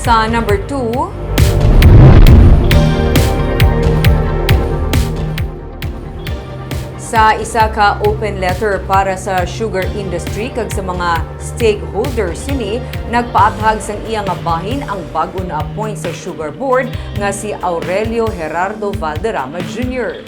Sa number 2, sa isa ka open letter para sa sugar industry kag sa mga stakeholders sini nagpaathag sang iyang bahin ang bag-o na appoint sa Sugar Board nga si Aurelio Gerardo Valderrama Jr.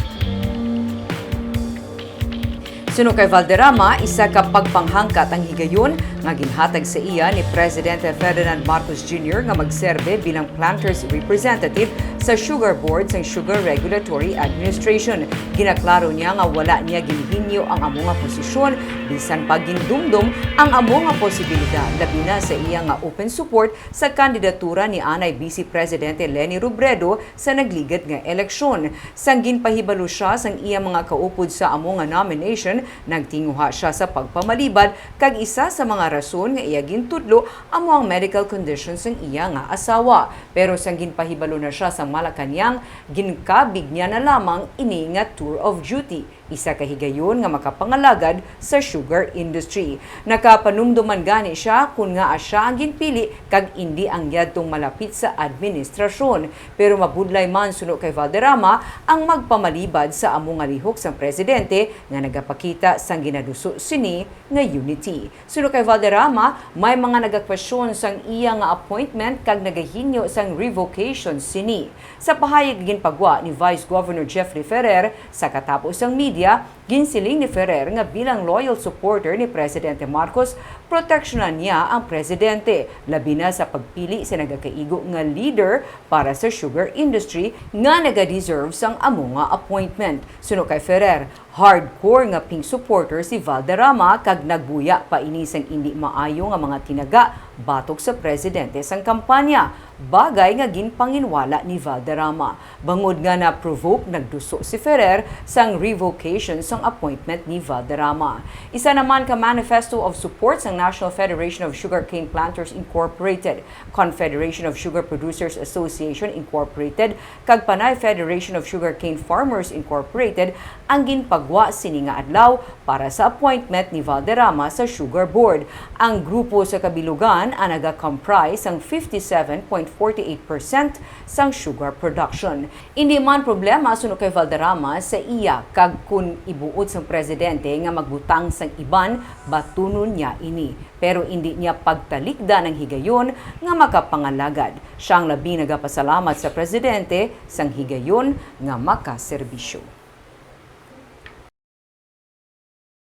Suno kay Valderrama, isa ka pagpanghangkat ang higayon nga ginhatag sa iya ni Presidente Ferdinand Marcos Jr. nga magserbe bilang planters representative sa Sugar Board sang Sugar Regulatory Administration. Ginaklaro niya nga wala niya ginhinyo ang amo nga posisyon bisan pagindumdum ang amo nga posibilidad labi na sa iya nga open support sa kandidatura ni Anay Vice Presidente Leni Robredo sa nagligad nga eleksyon. Sang ginpahibalo siya sang iya mga kaupod sa amo nga nomination, nagtinguha siya sa pagpamalibad kag isa sa mga rason nga iya gintudlo amo ang medical conditions ng iya nga asawa. Pero sang ginpahibalo na siya sa Malacañang, ginkabig niya na lamang ini nga tour of duty. Isa ka higayon nga makapangalagad sa sugar industry. Nakapanumduman gani siya kung nga siya ang ginpili kag indi ang yadtong malapit sa administrasyon. Pero mabudlay man suno kay Valderrama ang magpamalibad sa amo nga lihok sang presidente nga nagapakita sang ginaduso sini nga unity. Suno kay Valderrama, may mga nagakwestiyon sang iya nga appointment kag nagahinyo sang revocation sini. Sa pahayag ginpagwa ni Vice Governor Jeffrey Ferrer sa katapo sang media, ginsiling ni Ferrer nga bilang loyal supporter ni Presidente Marcos, proteksyonan niya ang presidente, labi na sa pagpili sa nagakaigo nga leader para sa sugar industry nga nagadeserve sang amo nga appointment. Suno kay Ferrer, hardcore nga pink supporter si Valderrama kag nagbuya pa ini sang indi maayo nga mga tinaga batok sa presidente sang kampanya. Bagay nga ginpanginwala ni Valderrama. Bangod nga na-provoke nagduso si Ferrer sang revocation sang appointment ni Valderrama. Isa naman ka manifesto of support sang National Federation of Sugarcane Planters Incorporated, Confederation of Sugar Producers Association Incorporated, kag Panay Federation of Sugarcane Farmers Incorporated ang ginpagwa sini nga adlaw para sa appointment ni Valderrama sa Sugar Board. Ang grupo sa kabilugan ang naga-comprise ang 57.48% sang sugar production. Hindi man problema suno kay Valderrama sa iya kag kun ibuot sang presidente nga magbutang sang iban batunon niya ini. Pero hindi niya pagtalikda ng higayon nga makapangalagad. Siyang labing nagapasalamat sa presidente sang higayon nga makaserbisyo.